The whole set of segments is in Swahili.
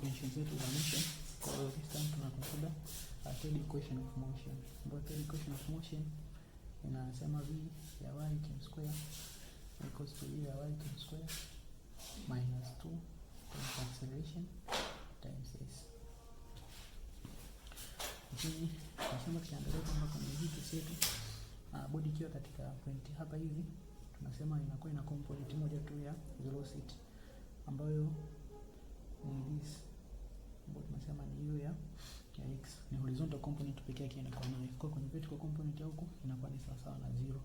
equation zetu za motion. Kwa hiyo this time tunaconsider third equation of motion. Ambayo third equation of motion inasema v ya y cube square equals to v ya y cube square minus 2 times acceleration times s. Lakini tunasema tukiangalia kwamba kwenye hii case yetu body ikiwa katika point hapa hivi, tunasema inakuwa ina component moja tu ya velocity ambayo ni this, ambayo tunasema ni hiyo ya x, ni horizontal component pekee yake inakuwa nayo. Kwa kwenye vertical component ya huko inakuwa ni sawa na 0.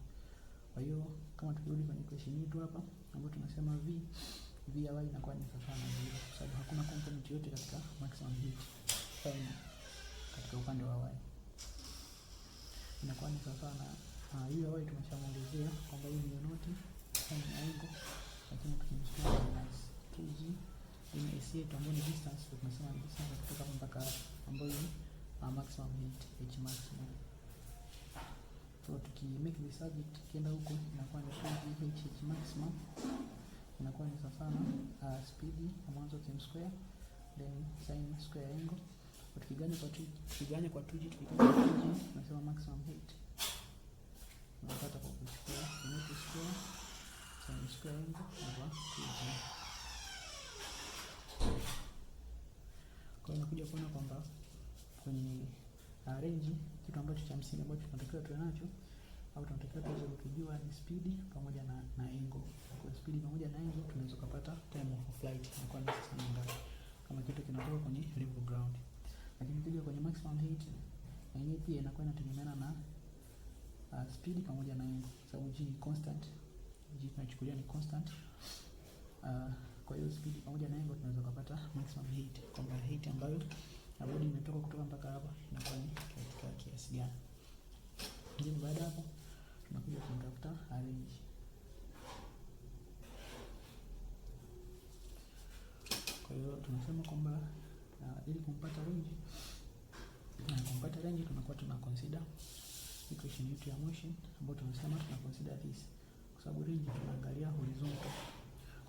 Kwa hiyo kama tukirudi kwenye equation yetu hapa ambayo tunasema v ya y inakuwa ni sawa na 0 kwa sababu hakuna component yote katika maximum heat time katika upande wa y. Inakuwa ni sawa na hiyo y tumeshamuelezea kwamba hii ni unit sin angle, lakini tukimchukua minus 2g in AC yetu ambayo ni distance, tunasema ni distance kutoka mpaka ambayo ni maximum heat h maximum. So tuki make this subject kienda huko inakuwa ni 2g h maximum, inakuwa ni sawa na speed ya mwanzo cube square then sin square angle. Tukiganya kwa 2g tukiganya kwa 2g tunasema maximum heat tunapata kwa kuchukua unit square sin square angle over 2g. Kwa hiyo nakuja kuona kwamba kwenye range kitu ambacho cha msingi ambacho tunatakiwa tuwe nacho au tunatakiwa tuweze kujua ni speed pamoja na angle. Kwa speed pamoja na angle tunaweza kupata time of flight inakuwa ni sasa ngapi kama kitu kinatoka kwenye level ground. Lakini kija kwenye maximum heat yenyewe pia inakuwa inategemeana na speed pamoja na angle, sababu g ni constant, g tunachukulia ni constant. Kwa hiyo speed pamoja na angle tunaweza kupata maximum heat, kwamba heat ambayo body imetoka kutoka mpaka hapa inakuwa ni katika kiasi gani. Ndio baada hapo tunakuja kumtafuta range. Kwa hiyo tunasema kwamba ili kumpata range tunakuwa tuna consider equation yetu ya motion ambayo tunasema tuna consider this, kwa sababu range tunaangalia horizontal.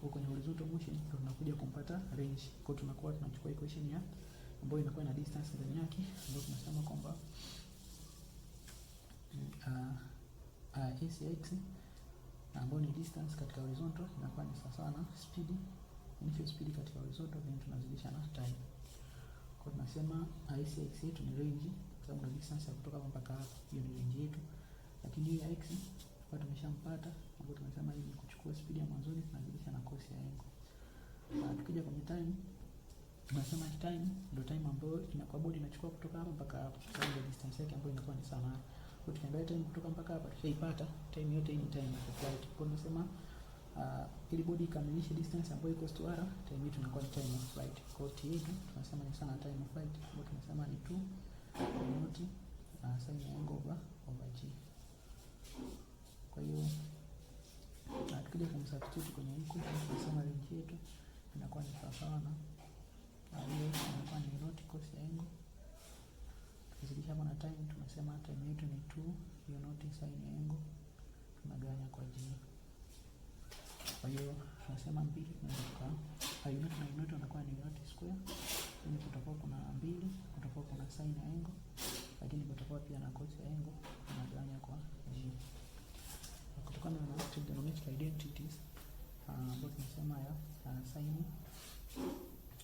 Kwa kwenye horizontal motion tunakuja kumpata range. Kwa tunakuwa tunachukua equation ya ambayo inakuwa na distance ndani yake, ambayo tunasema kwamba s x ambayo ni distance katika horizontal inakuwa ni sawa na speed, initial speed katika horizontal, then tunazidisha na time. Kwa tunasema s x yetu ni range kwa sababu na distance ya kutoka hapa mpaka hapa, hiyo ni range yetu. Lakini hii ya x kwa tumeshampata, ambapo tunasema hii ni kuchukua speed ya mwanzoni tunazidisha na cos ya angle. Tukija kwenye time tunasema time ndio time ambayo inakuwa body inachukua kutoka hapa mpaka hapa, kwa sababu distance yake ambayo inakuwa ni sana. Kwa tukiangalia time kutoka mpaka hapa tushaipata, time yote hii ni time of flight. Kwa tunasema ili body ikamilishe distance ambayo iko to r, time yetu inakuwa ni time of flight. Kwa hiyo yetu tunasema ni sana time of flight, kwa tunasema ni 2 unit sin angle over g. Kwa hiyo tukija kumsubstitute kwenye equation tunasema range yetu inakuwa ni sawa na hiyo inakuwa ni unit cos angle, tukizidisha na time tunasema time yetu ni 2 unit sin angle tunagawanya kwa g. Kwa hiyo tunasema mbili tunatoka unit na unit inakuwa ni unit square, yani kutakuwa kuna mbili, kutakuwa kuna sin angle, lakini kutakuwa pia na cos angle tunagawanya kwa g. Kutokana na trigonometric identities ambayo tunasema ya sin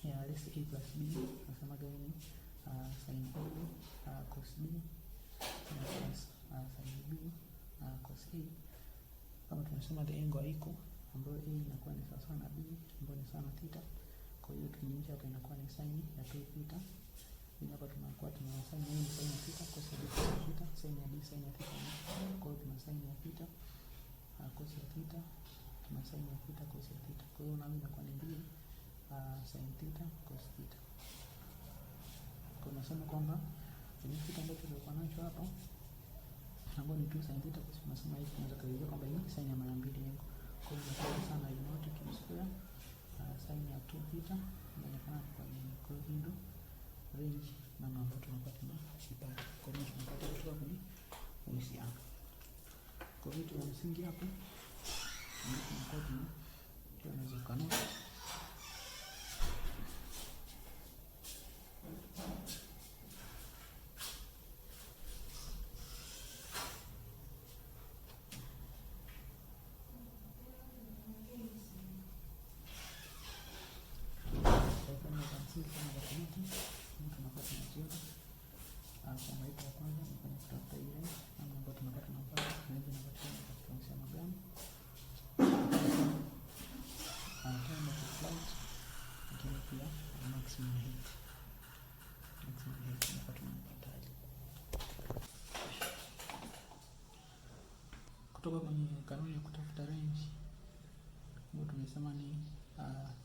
ya a plus b tunasema gani sin a cos b plus sin b cos a. Kama tunasema the angle iko ambayo a inakuwa ni sawa na b ambayo ni sawa na theta. Kwa hiyo tukijumlisha hapa inakuwa ni sin ya 2 theta. Hapa tunakuwa tuna sin a ni sin ya theta, cos ya b sin theta, sin ya b sin ya theta. Kwa hiyo tuna sin ya theta cos ya theta, tuna sin ya theta cos ya theta. Kwa hiyo nami inakuwa ni 2 sin theta cos theta. Kwa nasema kwamba ile kitu ambacho tulikuwa nacho hapa ambayo ni 2 sin theta, kwa sababu tunasema hivi tunaweza kuelezea kwamba hii sin ya mara mbili yangu. Kwa hiyo inakuwa sana unit cube square sin ya 2 theta inaonekana kwa nini. Kwa hiyo ndio range na ambayo tunakuwa tunapata. Kwa hiyo tunapata kutoka kwenye uhusiano. Kwa hiyo tu msingi hapo tunakuwa tunaweza kanuni msingi sana za komiti. Tunapata tunaziona shamba yetu ya kwanza ni kwenye kutafuta ile namna ambayo tunapata tunapata range inapatikana katika uhusiano gani. Time of flight, lakini pia maximum height. Maximum height tunapata tunapataje kutoka kwenye kanuni ya kutafuta range ambayo tumesema ni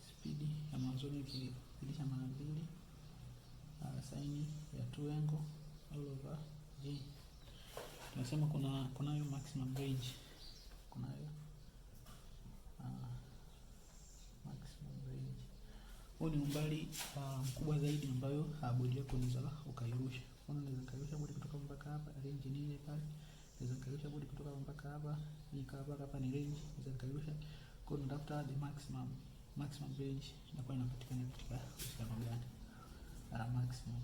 speed ya mwanzoni ikizidisha mara 2 sin ya 2 angle all over g. Tunasema kunayo maximum range, kunayo maximum range. Huu ni umbali mkubwa zaidi ambayo bodi yako inaweza ukairusha. Kwa hiyo unaweza kairusha bodi kutoka mpaka hapa, range ni ile pale. Unaweza kairusha bodi kutoka mpaka hapa, hii hapa ni range, unaweza kairusha. Kwa hiyo tunatafuta the maximum range inakuwa inapatikana katika uhusiano gani? Maximum.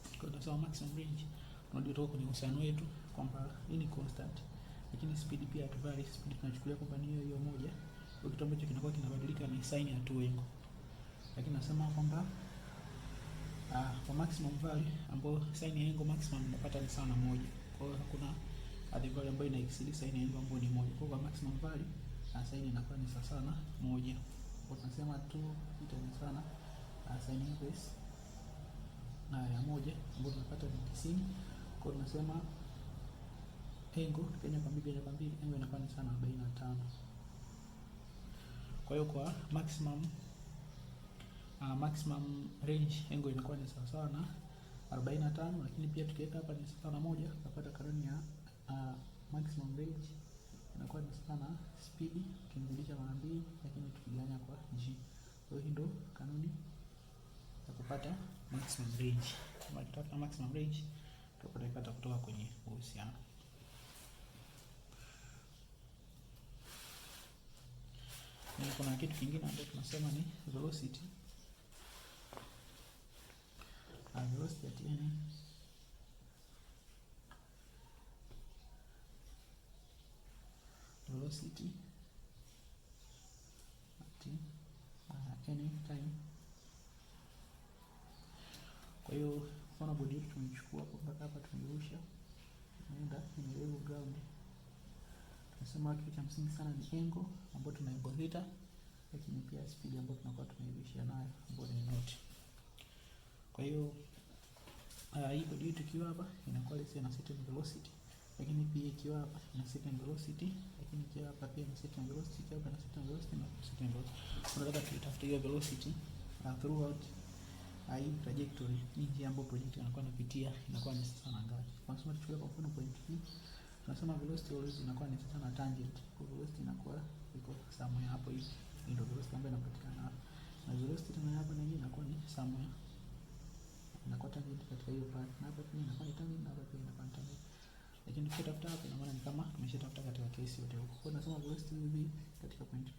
Kwa hiyo tunasema maximum range tunajua kutoka kwenye uhusiano wetu kwamba hii ni constant, lakini speed pia hatuvari. Speed tunachukulia kwamba ni hiyo moja. Kwa kitu ambacho kinakuwa kinabadilika ni sin ya 2 angle. Lakini nasema kwamba kwa maximum value ambayo sin ya angle maximum tunapata ni sawa na 1. Kwa hiyo hakuna other value ambayo ina exceed sin ya angle ambayo ni 1. Kwa hiyo kwa maximum value sin inakuwa ni sawa na 1. Kwa tunasema 2 ni sawa na sin inverse ya 1 ambayo tunapata ni 90. Kwa hiyo tunasema angle Kenya kwa mbili angle inakuwa ni sawa na 45. Kwa hiyo kwa maximum range angle inakuwa ni sawa na 45, lakini pia tukiweka hapa ni sawa na 1 tutapata kanuni ya maximum range inakuwa ni sawa na speed tukizidisha mara 2, lakini tukigawanya kwa g. Kwa hiyo ndio kanuni ya kupata maximum range. Kama tutapata maximum range tutaipata kutoka kwenye uhusiano. Na kuna kitu kingine ambacho tunasema ni velocity. Velocity at any velocity at any time. Kwa hiyo mfano bodi yetu tumechukua mpaka hapa tumerusha, tunaenda kwenye level ground. Tunasema kitu cha msingi sana ni angle ambayo tuna theta, lakini pia speed ambayo tunakuwa tunairusha nayo ambayo ni knot. Kwa hiyo hii bodi yetu ikiwa hapa inakuwa ile na certain velocity, lakini pia ikiwa hapa ina certain velocity, lakini ikiwa hapa pia ina certain velocity, ikiwa hapa ina certain velocity na certain velocity. Tunataka tutafute hiyo velocity throughout hii trajectory, hii njia ambayo project inakuwa inapitia inakuwa ni sawa na ngapi. Kwa mfano tuchukue kwa mfano point P, tunasema velocity always inakuwa ni sawa na tangent. Kwa velocity inakuwa iko somewhere hapo hivi, ndio velocity ambayo inapatikana hapa. Na velocity tena hapa na hii inakuwa ni somewhere, inakuwa tangent katika hiyo part, na hapa pia inakuwa ni tangent, na hapa pia inakuwa ni tangent. Lakini tukitafuta hapa ina maana ni kama tumeshatafuta katika case yote huko. Kwa hiyo tunasema velocity hivi katika point P,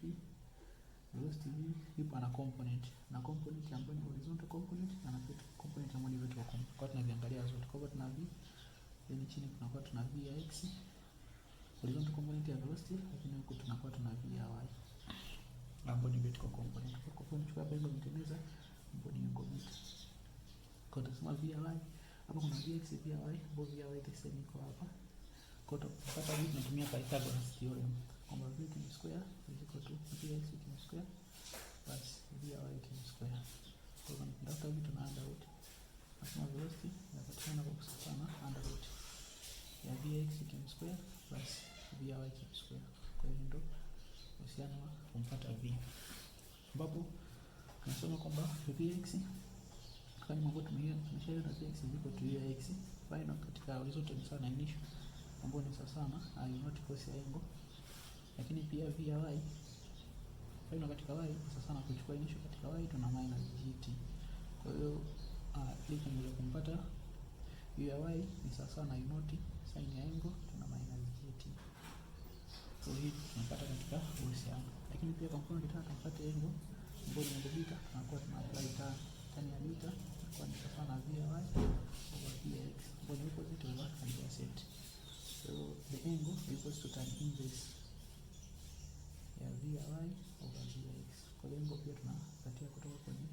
velocity hii ipo na component ambayo ni horizontal component na vertical component ambayo ni vertical component. Kwa tunaziangalia zote. Kwa hivyo tuna v, yani chini tunakuwa tuna v ya x, horizontal component ya velocity, lakini huko tunakuwa tuna v ya y ambayo ni vertical component. Kwa hivyo tunachukua hapa hizo mtengeneza ambayo ni angle beta. Kwa tunasema v ya y, hapa kuna v x v ya y, ambayo v ya y the same iko hapa. Kwa tutapata hivi tunatumia Pythagoras theorem kwamba v square is equal to vx square plus vy square. Kwa hivyo tunatafuta vitu na under root. Nasema velocity inapatikana kwa kusawa na under root ya vx square plus vy square. Kwa hiyo ndio uhusiano wa kumpata v, ambapo tunasema kwamba vx kama mambo tumeshaelewa vx is equal to vx final katika horizontal ni sawa na initial ambayo ni sawa sana not cos angle, lakini pia vy final katika y sasa sana kuchukua initial katika y tuna minus gt. Kwa hiyo ili kumpata vy ni sawa sana not sin ya angle tuna minus gt. Kwa hiyo tunapata katika uhusiano, lakini pia kwa mfano kitaka tupate angle ambayo ni angle beta, tunakuwa tuna apply tan ya beta kwa ni sawa na vy over vx ambayo ni opposite over adjacent. So the angle equals to tan inverse ya vy over vx. Kwa hiyo angle pia tunapatia kutoka kwenye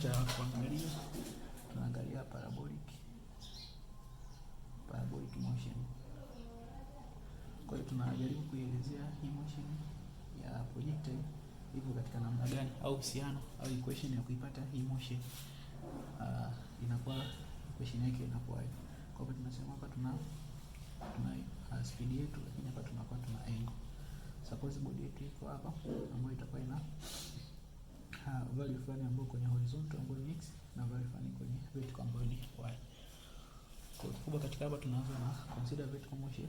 cha kuangalia, tunaangalia parabolic motion. Kwa hiyo tunajaribu kuelezea hii motion ya projectile ipo katika namna gani, au uhusiano au equation ya kuipata hii motion inakuwa equation yake inakuwa. Kwa hivyo tunasema hapa tuna speed yetu, lakini hapa tunakuwa tuna angle. Suppose body yetu iko hapa ambayo itakuwa ina value fulani ambayo kwenye horizontal ambayo ni x na value fulani kwenye vertical ambayo ni y. Kwa kubwa katika hapa tunaanza na consider vertical motion,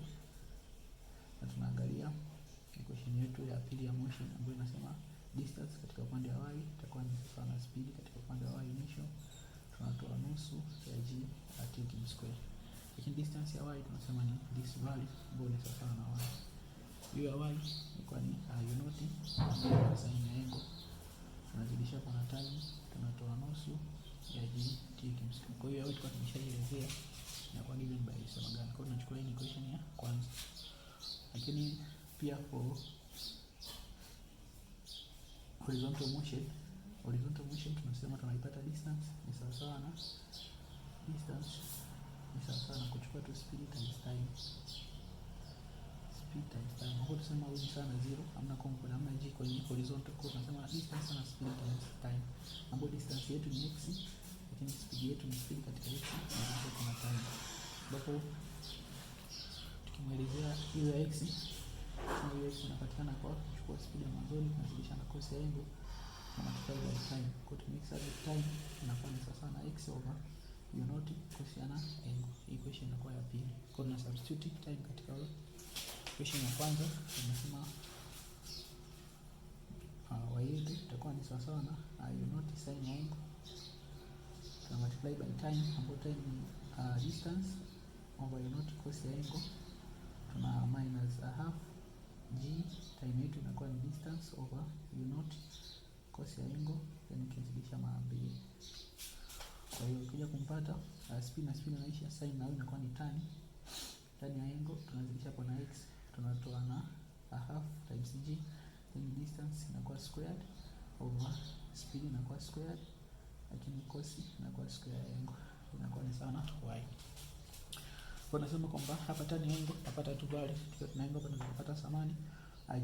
na tunaangalia equation yetu ya pili ya motion ambayo inasema distance katika upande wa y itakuwa ni sawa na speed katika upande wa y initial, tunatoa nusu ya g at m square. Lakini distance ya y tunasema ni this value ambayo ni sawa na y. Hiyo ya y ilikuwa ni u naught ambayo sin ya angle, tunazidisha kwa na time, tunatoa nusu ya g t m square. Kwa hiyo tulikuwa tumeshaelezea na kwa given by sema gani. Kwa hiyo tunachukua hii equation ya kwanza. Lakini pia for horizontal motion tunasema tunaipata distance ni sawa na kuchukua tu speed times time. Hapo tusema huyu sana 0, hamna component, hamna g kwenye horizontal. Kwa tunasema distance na speed times time, ambapo distance yetu ni x, lakini speed yetu ni speed katika x na kuna time. Ambapo tukimwelezea hiyo ya x, hiyo x inapatikana kwa kuchukua speed ya mwanzoni tunazidisha na cos ya angle na multiply by time. Kwa to mix up time inakuwa ni sawa na x over u naught cos ya angle. Equation inakuwa ya pili. Kwa tuna substitute time katika equation ya kwanza, tunasema y yetu itakuwa ni sawa na u naught sin ya angle na multiply by time, ambapo time ni distance over u naught cos ya angle, tuna minus a half g, time yetu inakuwa ni distance over u naught cos ya angle, then ukizidisha mara mbili. Kwa hiyo ukija kumpata speed na speed inaisha, sin na inakuwa ni tan ya angle, tunazidisha kwa na x, tunatoa na a half times g, then distance inakuwa squared over speed inakuwa squared, lakini cos inakuwa square ya angle, inakuwa ni sawa na y. Kwa nasema kwamba hapa tan ya angle napata tu value, tukiwa tuna angle hapa tunapata thamani,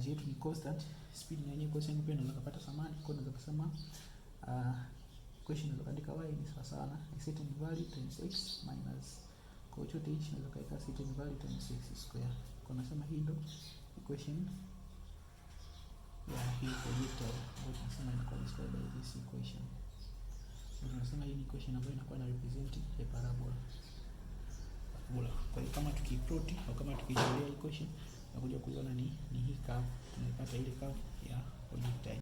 g yetu ni constant, speed na yenyewe cos angle pia tunaweza kupata thamani. Kwa hiyo tunaweza kusema equation inaandika y ni sawa na certain value times x minus, kwa chote hichi naweza kaeka certain value times x square. Kwa nasema hii ndio equation ya hii projectile ambayo tunasema inakuwa described by this equation. Tunasema hii ni equation ambayo inakuwa na represent a parabola. Kwa hiyo kama tukiplot au kama tukijolea equation na kuja kuiona ni hii curve, tunapata ile curve ya projectile.